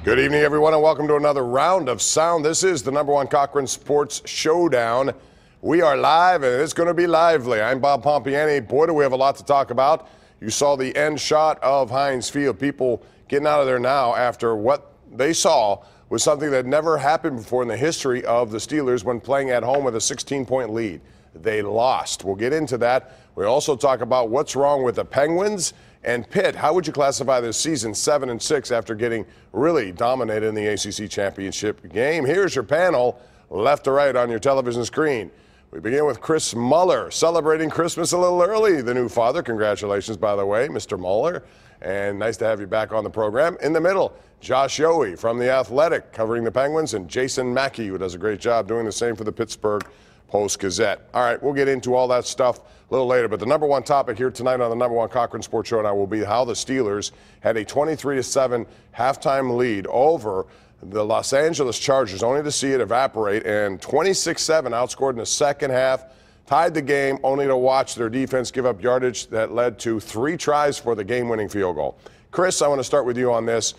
Good evening, everyone, and welcome to another round of sound. This is the #1 Cochran Sports Showdown. We are live, and it's going to be lively. I'm Bob Pompeani. Boy, do we have a lot to talk about. You saw the end shot of Heinz Field. People getting out of there now after what they saw was something that never happened before in the history of the Steelers when playing at home with a 16-point lead. They lost. We'll get into that. We'll also talk about what's wrong with the Penguins and Pitt. How would you classify this season 7-6 after getting really dominated in the ACC championship game? Here's your panel, left to right on your television screen. We begin with Chris Mueller, celebrating Christmas a little early, the new father. Congratulations, by the way, Mr. Mueller. And nice to have you back on the program. In the middle, Josh Yohe from The Athletic, covering the Penguins, and Jason Mackey, who does a great job doing the same for the Pittsburgh Post-Gazette. All right, we'll get into all that stuff a little later, but the #1 topic here tonight on the #1 Cochran Sports Showdown will be how the Steelers had a 23-7 halftime lead over the Los Angeles Chargers, only to see it evaporate, and 26-7 outscored in the second half, tied the game, only to watch their defense give up yardage that led to 3 tries for the game-winning field goal. Chris, I want to start with you on this.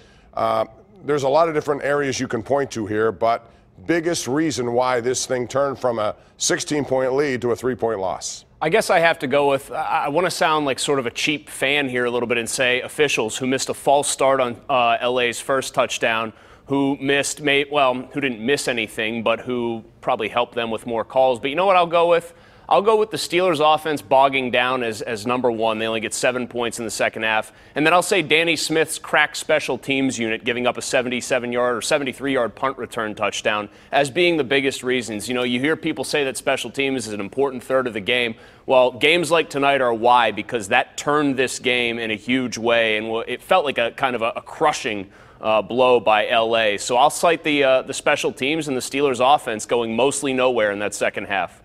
There's a lot of different areas you can point to here, but biggest reason why this thing turned from a 16-point lead to a 3-point loss? I guess I have to go with, I want to sound like sort of a cheap fan here a little bit and say officials who missed a false start on LA's first touchdown, who didn't miss anything, but who probably helped them with more calls. But you know what I'll go with? I'll go with the Steelers offense bogging down as #1. They only get 7 points in the second half. And then I'll say Danny Smith's crack special teams unit giving up a 77-yard or 73-yard punt return touchdown as being the biggest reasons. You know, you hear people say that special teams is an important third of the game. Well, games like tonight are why, because that turned this game in a huge way, and it felt like a kind of a crushing blow by L.A. So I'll cite the special teams and the Steelers offense going mostly nowhere in that second half.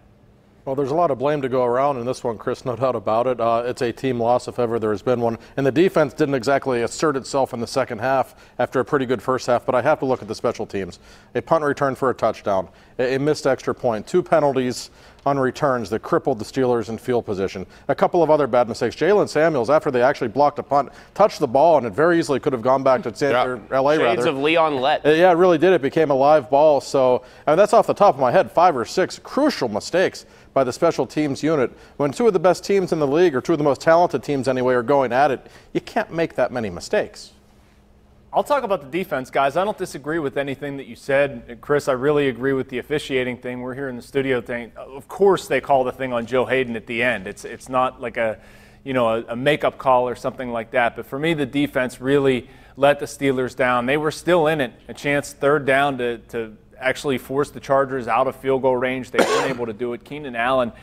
Well, there's a lot of blame to go around in this one, Chris, no doubt about it. It's a team loss if ever there has been one. And the defense didn't exactly assert itself in the second half after a pretty good first half, but I have to look at the special teams. A punt return for a touchdown, a missed extra point, 2 penalties on returns that crippled the Steelers in field position. A couple of other bad mistakes. Jalen Samuels, after they actually blocked a punt, touched the ball, and it very easily could have gone back to L.A. Shades of Leon Lett. Yeah, it really did. It became a live ball. So, I mean, that's off the top of my head, 5 or 6 crucial mistakes by the special teams unit. When 2 of the best teams in the league, or 2 of the most talented teams anyway, are going at it, you can't make that many mistakes. I'll talk about the defense, guys. I don't disagree with anything that you said. Chris, I really agree with the officiating thing. We're here in the studio thing. Of course they call the thing on Joe Hayden at the end. It's not like a makeup call or something like that. But for me, the defense really let the Steelers down. They were still in it. A chance third down to actually force the Chargers out of field goal range. They weren't able to do it. Keenan Allen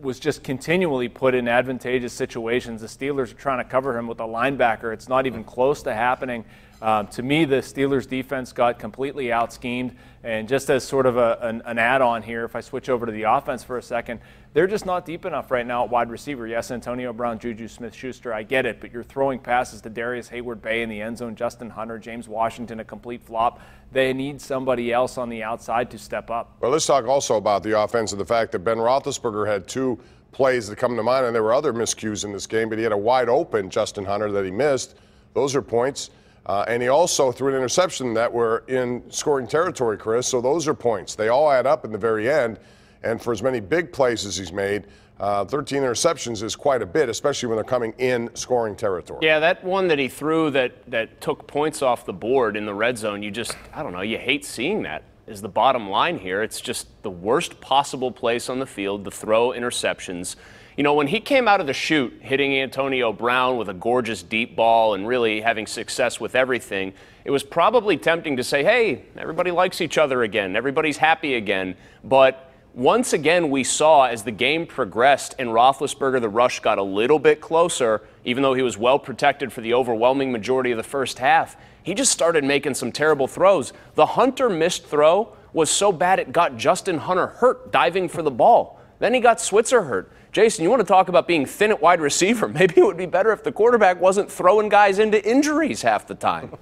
was just continually put in advantageous situations. The Steelers are trying to cover him with a linebacker. It's not even close to happening. To me, the Steelers defense got completely out-schemed. And just as sort of an add-on here, if I switch over to the offense for a second, they're just not deep enough right now at wide receiver. Yes, Antonio Brown, Juju Smith-Schuster, I get it, but you're throwing passes to Darius Hayward-Bay in the end zone, Justin Hunter, James Washington, a complete flop. They need somebody else on the outside to step up. Well, let's talk also about the offense and the fact that Ben Roethlisberger had 2 plays that come to mind, and there were other miscues in this game, but he had a wide-open Justin Hunter that he missed. Those are points. And he also threw an interception that were in scoring territory, Chris, so those are points. They all add up in the very end, and for as many big plays as he's made, 13 interceptions is quite a bit, especially when they're coming in scoring territory. Yeah, that one that he threw that took points off the board in the red zone, you hate seeing that is the bottom line here. It's just the worst possible place on the field to throw interceptions. You know, when he came out of the chute, hitting Antonio Brown with a gorgeous deep ball and really having success with everything, it was probably tempting to say, hey, everybody likes each other again. Everybody's happy again. But once again, we saw as the game progressed and Roethlisberger, the rush got a little bit closer, even though he was well protected for the overwhelming majority of the first half, he just started making some terrible throws. The Hunter missed throw was so bad it got Justin Hunter hurt diving for the ball. Then he got Switzer hurt. Jason, you want to talk about being thin at wide receiver? Maybe it would be better if the quarterback wasn't throwing guys into injuries half the time.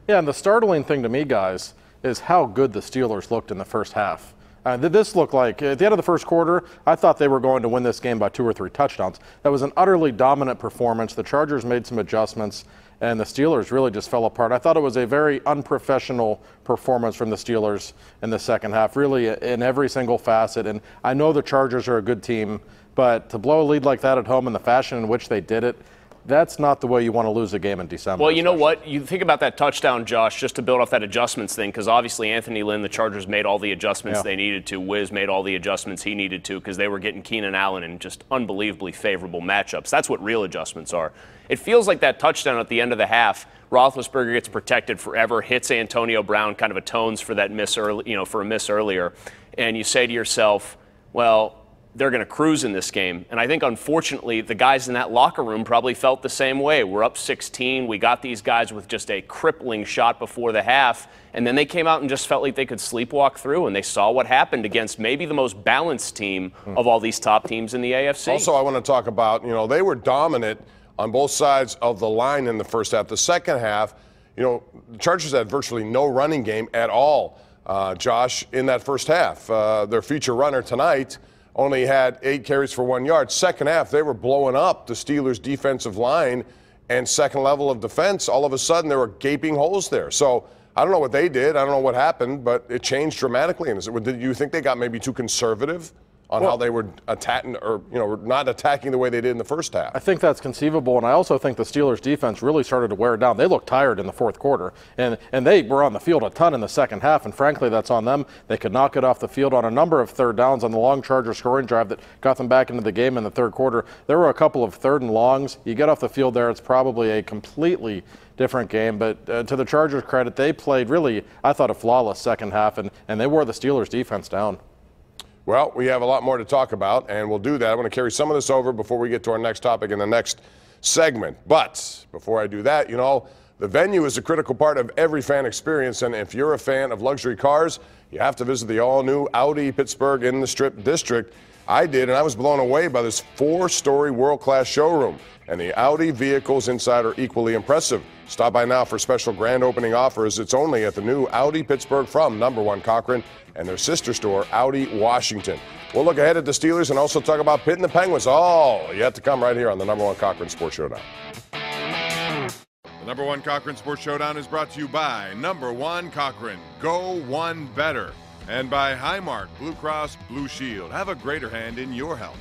Yeah, and the startling thing to me, guys, is how good the Steelers looked in the first half. This looked like, at the end of the first quarter, I thought they were going to win this game by 2 or 3 touchdowns. That was an utterly dominant performance. The Chargers made some adjustments, and the Steelers really just fell apart. I thought it was a very unprofessional performance from the Steelers in the second half, really in every single facet. And I know the Chargers are a good team, but to blow a lead like that at home in the fashion in which they did it, that's not the way you want to lose a game in December. Well, you know what? You think about that touchdown, Josh, just to build off that adjustments thing, because obviously Anthony Lynn, the Chargers made all the adjustments they needed to. Wiz made all the adjustments he needed to because they were getting Keenan Allen in just unbelievably favorable matchups. That's what real adjustments are. It feels like that touchdown at the end of the half, Roethlisberger gets protected forever, hits Antonio Brown, kind of atones for that miss early, for a miss earlier, and you say to yourself, well, they're going to cruise in this game. And I think, unfortunately, the guys in that locker room probably felt the same way. We're up 16. We got these guys with just a crippling shot before the half. And then they came out and just felt like they could sleepwalk through, and they saw what happened against maybe the most balanced team of all these top teams in the AFC. Also, I want to talk about, they were dominant on both sides of the line in the first half. The second half, the Chargers had virtually no running game at all, Josh, in that first half. Their feature runner tonight only had 8 carries for 1 yard. Second half, they were blowing up the Steelers' defensive line and second level of defense. All of a sudden, there were gaping holes there. So I don't know what they did. I don't know what happened, but it changed dramatically. And did you think they got maybe too conservative on how they were attacking, or not attacking the way they did in the first half? I think that's conceivable, and I also think the Steelers' defense really started to wear down. They looked tired in the fourth quarter, and they were on the field a ton in the second half, and frankly, that's on them. They could not get off the field on a number of third downs on the long Charger scoring drive that got them back into the game in the third quarter. There were a couple of third and longs. You get off the field there, it's probably a completely different game, but to the Chargers' credit, they played really, I thought, a flawless second half, and they wore the Steelers' defense down. Well, we have a lot more to talk about, and we'll do that. I'm going to carry some of this over before we get to our next topic in the next segment. But before I do that, the venue is a critical part of every fan experience, and if you're a fan of luxury cars, you have to visit the all-new Audi Pittsburgh in the Strip District. I did, and I was blown away by this 4-story world-class showroom, and the Audi vehicles inside are equally impressive. Stop by now for special grand opening offers. It's only at the new Audi Pittsburgh from #1 Cochran and their sister store, Audi Washington. We'll look ahead at the Steelers and also talk about Pitt and the Penguins. All yet to come right here on the #1 Cochran Sports Showdown. The #1 Cochran Sports Showdown is brought to you by #1 Cochran. Go one better. And by Highmark Blue Cross Blue Shield. Have a greater hand in your health.